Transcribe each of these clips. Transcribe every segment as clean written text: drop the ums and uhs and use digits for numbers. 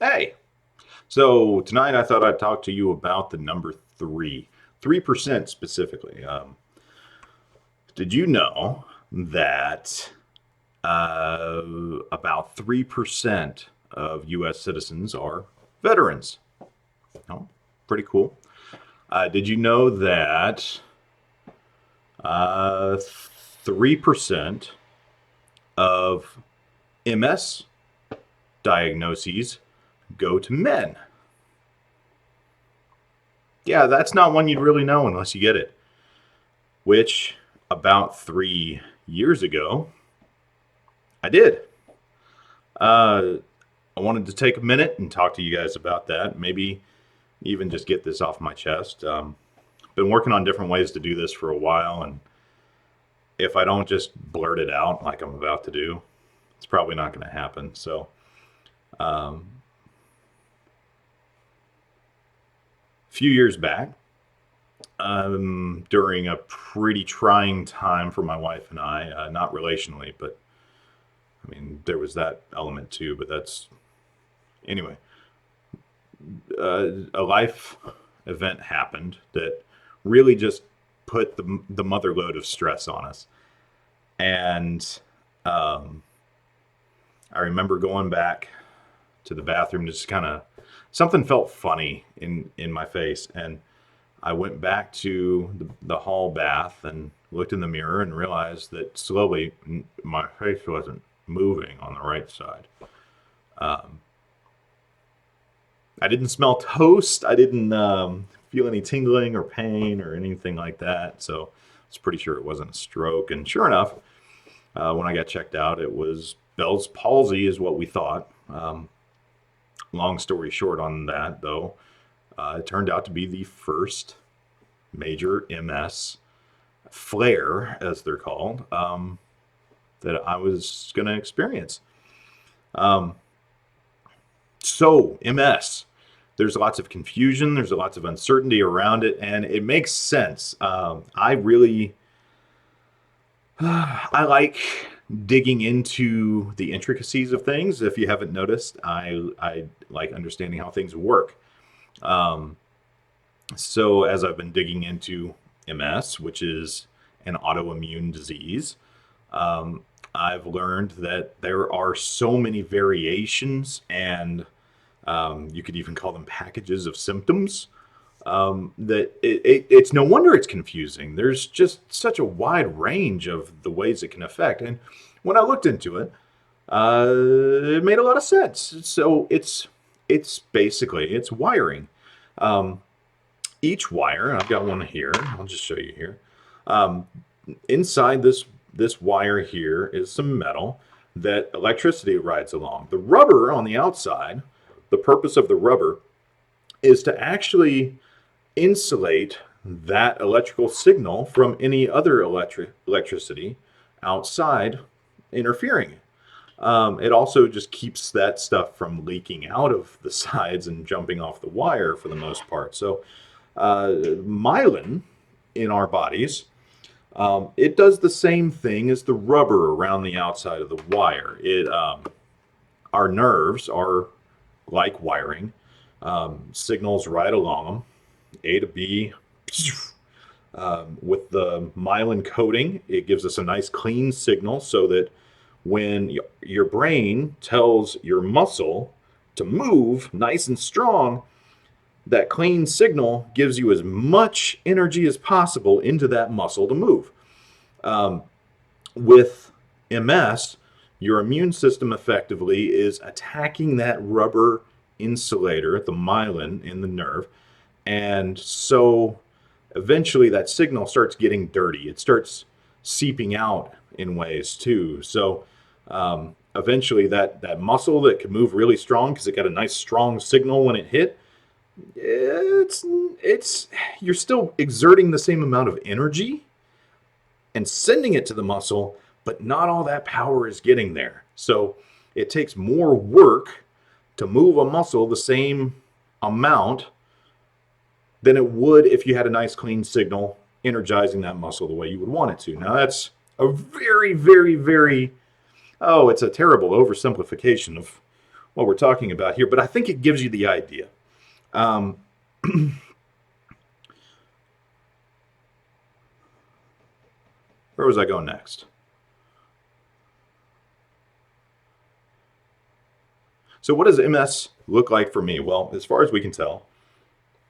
Hey, so tonight I thought I'd talk to you about the number three, 3% specifically. Did you know that uh, about 3% of U.S. citizens are veterans? Oh, pretty cool. Did you know that 3% of MS diagnoses go to men? Yeah, that's not one you'd really know unless you get it. Which about 3 years ago, I did. Uh, I wanted to take a minute and talk to you guys about that. Maybe even just get this off my chest. Been working on different ways to do this for a while, and if I don't just blurt it out like I'm about to do, it's probably not going to happen. So, a few years back, during a pretty trying time for my wife and I, not relationally, but I mean, there was that element too, but that's anyway. A life event happened that really just put the mother load of stress on us. And um, I remember going back to the bathroom, just kind of something felt funny in my face. And I went back to the hall bath and looked in the mirror and realized that slowly my face wasn't moving on the right side. Um, I didn't smell toast. I didn't feel any tingling or pain or anything like that. So I was pretty sure it wasn't a stroke. And sure enough, when I got checked out, it was Bell's palsy, is what we thought. Long story short on that, though, it turned out to be the first major MS flare, as they're called, that I was going to experience. Um, so, MS, there's lots of confusion, there's lots of uncertainty around it, and it makes sense. I really, I like digging into the intricacies of things. If you haven't noticed, I like understanding how things work. Um, so as I've been digging into MS, which is an autoimmune disease, um, I've learned that there are so many variations, and you could even call them packages of symptoms. That it's no wonder it's confusing. There's just such a wide range of the ways it can affect. And when I looked into it, it made a lot of sense. So it's basically it's wiring. Um, each wire, I've got one here. I'll just show you here. Um, inside this wire here is some metal that electricity rides along. The rubber on the outside, the purpose of the rubber is to actually insulate that electrical signal from any other electricity outside interfering. It also just keeps that stuff from leaking out of the sides and jumping off the wire for the most part. So, myelin in our bodies, it does the same thing as the rubber around the outside of the wire. Our nerves are like wiring, signals right along them, A to B. With the myelin coating, it gives us a nice clean signal so that when your brain tells your muscle to move nice and strong, that clean signal gives you as much energy as possible into that muscle to move. Um, with MS, your immune system effectively is attacking that rubber insulator, the myelin in the nerve, and so eventually that signal starts getting dirty. It starts seeping out in ways too. So eventually that muscle that can move really strong because it got a nice strong signal when it hit, it's you're still exerting the same amount of energy and sending it to the muscle, but not all that power is getting there. So it takes more work to move a muscle the same amount than it would if you had a nice clean signal energizing that muscle the way you would want it to. Now that's a very, very, very, oh, it's a terrible oversimplification of what we're talking about here, but I think it gives you the idea. Um, where was I going next? So what does MS look like for me? Well, as far as we can tell,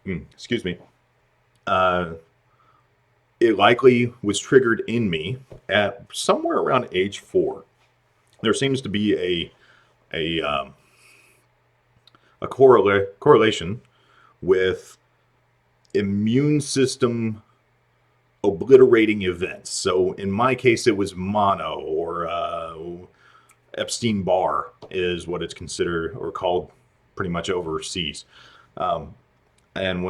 excuse me, uh, it likely was triggered in me at somewhere around age 4. There seems to be a correlation with immune system obliterating events. So in my case, it was mono or Epstein-Barr is what it's considered or called pretty much overseas. Um,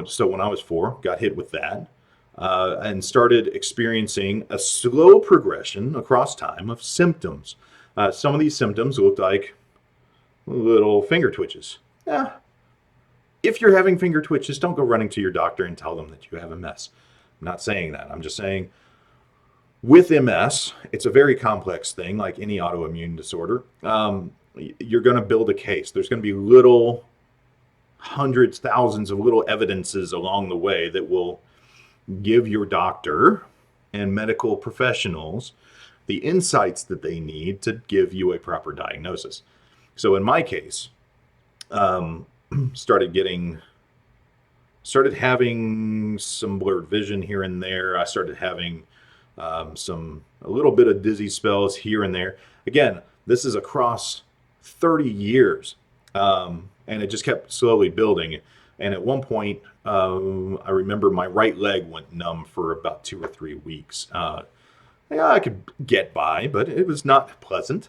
so when I was 4, got hit with that and started experiencing a slow progression across time of symptoms. Some of these symptoms looked like little finger twitches. Yeah. If you're having finger twitches, don't go running to your doctor and tell them that you have MS. I'm not saying that. I'm just saying with MS, it's a very complex thing, like any autoimmune disorder. You're going to build a case. There's going to be little hundreds, thousands of little evidences along the way that will give your doctor and medical professionals the insights that they need to give you a proper diagnosis. So in my case, started having some blurred vision here and there. I started having a little bit of dizzy spells here and there. Again, this is across 30 years, and it just kept slowly building. And at one point, I remember my right leg went numb for about 2 or 3 weeks. Yeah, I could get by, but it was not pleasant.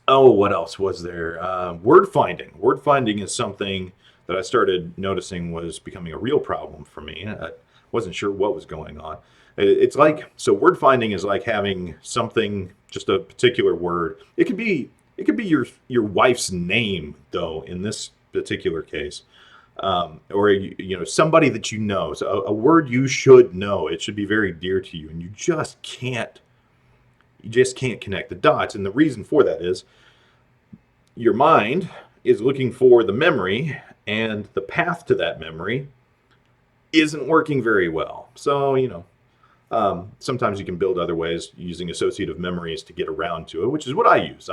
What else was there? Word finding. Word finding is something that I started noticing was becoming a real problem for me. I wasn't sure what was going on. It's like, so word finding is like having something, just a particular word. It could be your wife's name, though, in this particular case. Or somebody that you know. So a word you should know. It should be very dear to you, and you just can't connect the dots. And the reason for that is your mind is looking for the memory, and the path to that memory isn't working very well. So, sometimes you can build other ways using associative memories to get around to it, which is what I use.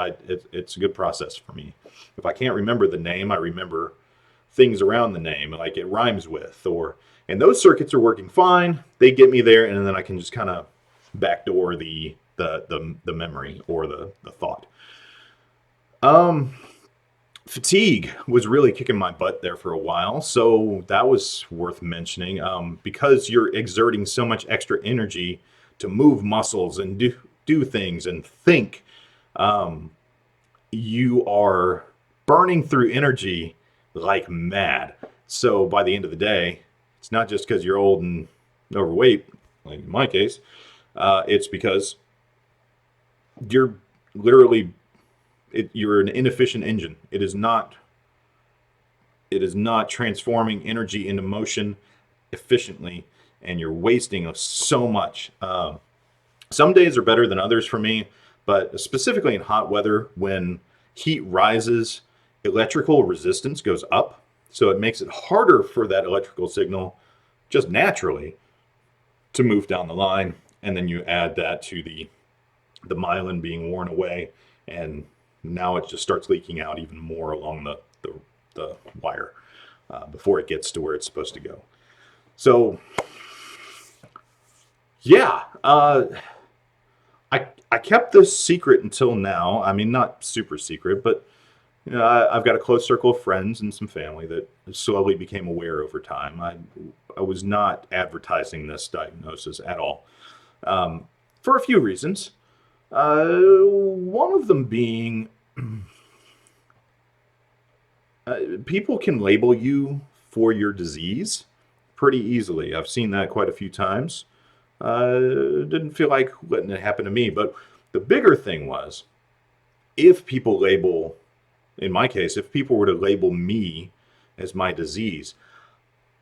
It's a good process for me. If I can't remember the name, I remember things around the name, like it rhymes with, and those circuits are working fine. They get me there, and then I can just kind of backdoor the memory or the thought. Fatigue was really kicking my butt there for a while, so that was worth mentioning. Because you're exerting so much extra energy to move muscles and do things and think, you are burning through energy like mad. So by the end of the day, it's not just because you're old and overweight, like in my case. It's because you're literally you're an inefficient engine. It is not transforming energy into motion efficiently, and you're wasting so much. Some days are better than others for me, but specifically in hot weather, when heat rises, electrical resistance goes up, so it makes it harder for that electrical signal just naturally to move down the line. And then you add that to the myelin being worn away, and now it just starts leaking out even more along the wire before it gets to where it's supposed to go. So, yeah, I kept this secret until now. I mean, not super secret, but I've got a close circle of friends and some family that slowly became aware over time. I was not advertising this diagnosis at all, for a few reasons. One of them being, people can label you for your disease pretty easily. I've seen that quite a few times. Didn't feel like letting it happen to me, but the bigger thing was, if people label, in my case, if people were to label me as my disease,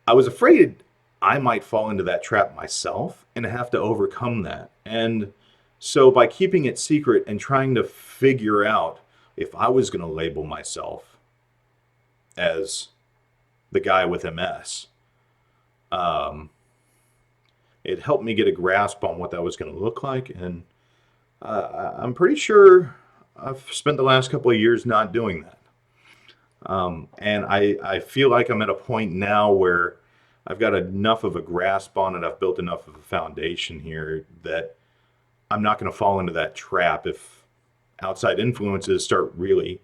I was afraid I might fall into that trap myself and have to overcome that. And so by keeping it secret and trying to figure out, if I was going to label myself as the guy with MS, um, it helped me get a grasp on what that was going to look like. And I'm pretty sure I've spent the last couple of years not doing that. And I feel like I'm at a point now where I've got enough of a grasp on it. I've built enough of a foundation here that I'm not going to fall into that trap if outside influences start really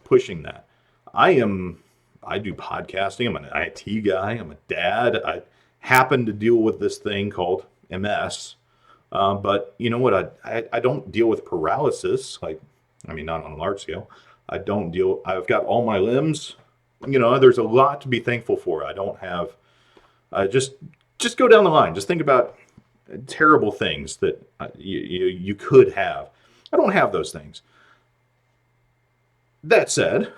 pushing that. I am, I do podcasting. I'm an IT guy. I'm a dad. I happen to deal with this thing called MS. But you know what? I don't deal with paralysis. Like, I mean, not on a large scale. I've got all my limbs. There's a lot to be thankful for. I don't have, just go down the line. Just think about terrible things that you could have. I don't have those things. That said,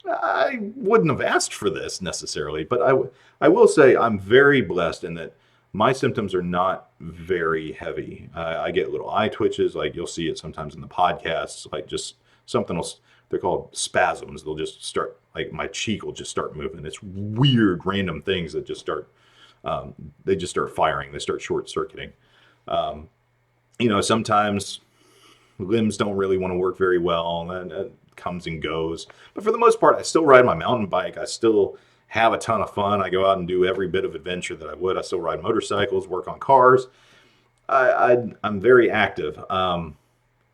I wouldn't have asked for this necessarily, but I will say I'm very blessed in that my symptoms are not very heavy. I get little eye twitches, like you'll see it sometimes in the podcasts, like just something else. They're called spasms. They'll just start, like my cheek will just start moving. It's weird, random things that just start, they just start firing. They start short circuiting. Sometimes limbs don't really want to work very well, and it comes and goes. But for the most part, I still ride my mountain bike. I still have a ton of fun. I go out and do every bit of adventure that I would. I still ride motorcycles, work on cars. I'm very active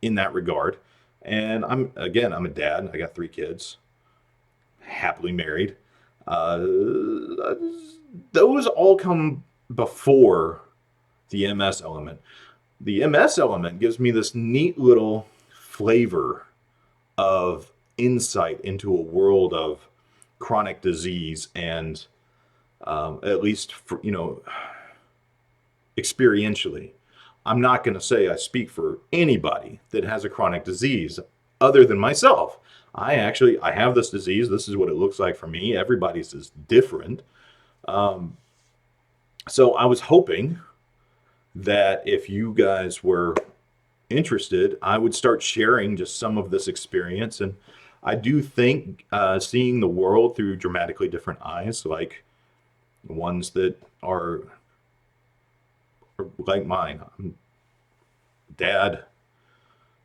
in that regard. And I'm a dad. I got 3 kids, happily married. Those all come before the MS element. The MS element gives me this neat little flavor of insight into a world of chronic disease and at least for, experientially. I'm not going to say I speak for anybody that has a chronic disease other than myself. I have this disease. This is what it looks like for me. Everybody's is different. So I was hoping that if you guys were interested, I would start sharing just some of this experience. And I do think seeing the world through dramatically different eyes, like ones that are like mine. I'm dad,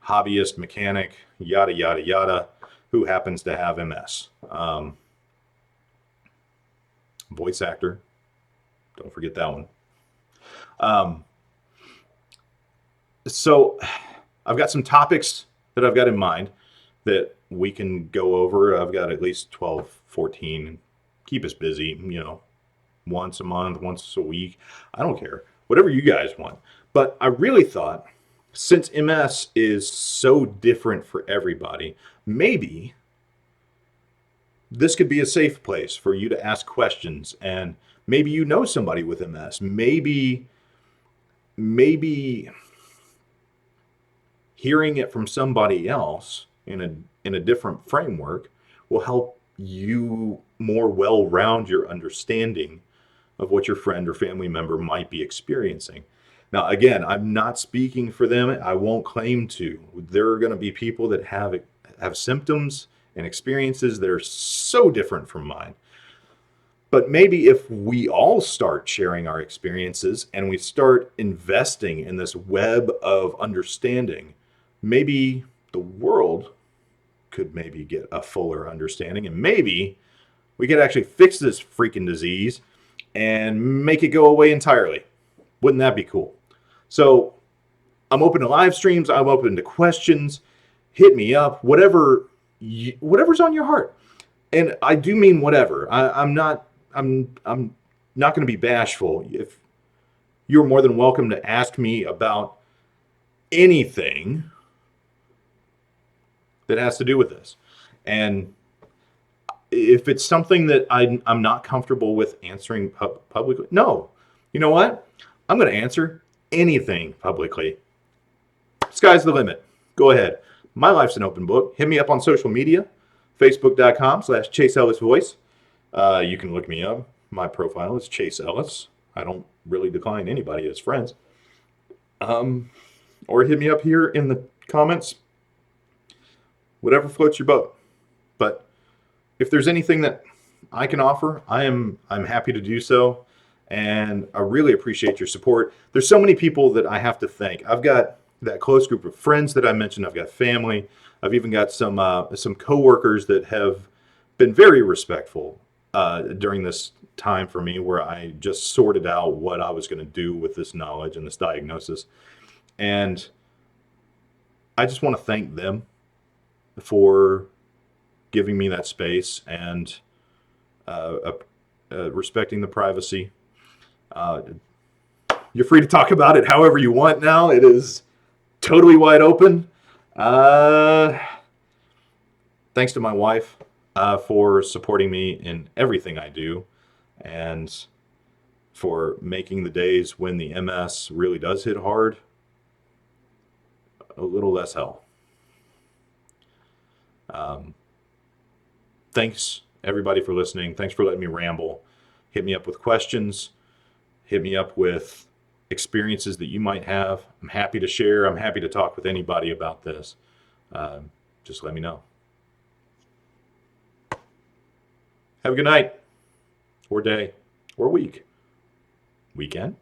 hobbyist, mechanic, yada, yada, yada, who happens to have MS. Voice actor. Don't forget that one. So I've got some topics that I've got in mind that we can go over. I've got at least 12, 14. Keep us busy, once a month, once a week. I don't care. Whatever you guys want. But I really thought, since MS is so different for everybody, maybe this could be a safe place for you to ask questions. And maybe you know somebody with MS. Maybe hearing it from somebody else in a different framework will help you more well-round your understanding of what your friend or family member might be experiencing. Now, again, I'm not speaking for them. I won't claim to. There are going to be people that have symptoms and experiences that are so different from mine. But maybe if we all start sharing our experiences and we start investing in this web of understanding, maybe the world could maybe get a fuller understanding, and maybe we could actually fix this freaking disease and make it go away entirely. Wouldn't that be cool? So I'm open to live streams. I'm open to questions. Hit me up. Whatever's on your heart. And I do mean whatever. I'm not going to be bashful. If you're more than welcome to ask me about anything that has to do with this. And if it's something that I'm not comfortable with answering publicly, no. You know what? I'm going to answer anything publicly. Sky's the limit. Go ahead. My life's an open book. Hit me up on social media, facebook.com/Chase Ellis Voice. You can look me up. My profile is Chase Ellis. I don't really decline anybody as friends. Or hit me up here in the comments. whatever floats your boat. But if there's anything that I can offer, I'm happy to do so. And I really appreciate your support. There's so many people that I have to thank. I've got that close group of friends that I mentioned. I've got family. I've even got some coworkers that have been very respectful during this time for me, where I just sorted out what I was going to do with this knowledge and this diagnosis. And I just want to thank them for giving me that space and respecting the privacy. Uh, you're free to talk about it however you want now. It is totally wide open. Thanks to my wife for supporting me in everything I do, and for making the days when the MS really does hit hard a little less hell. Thanks everybody for listening. Thanks for letting me ramble. Hit me up with questions. Hit me up with experiences that you might have. I'm happy to share. I'm happy to talk with anybody about this. Just let me know. Have a good night, or day, or week. Weekend.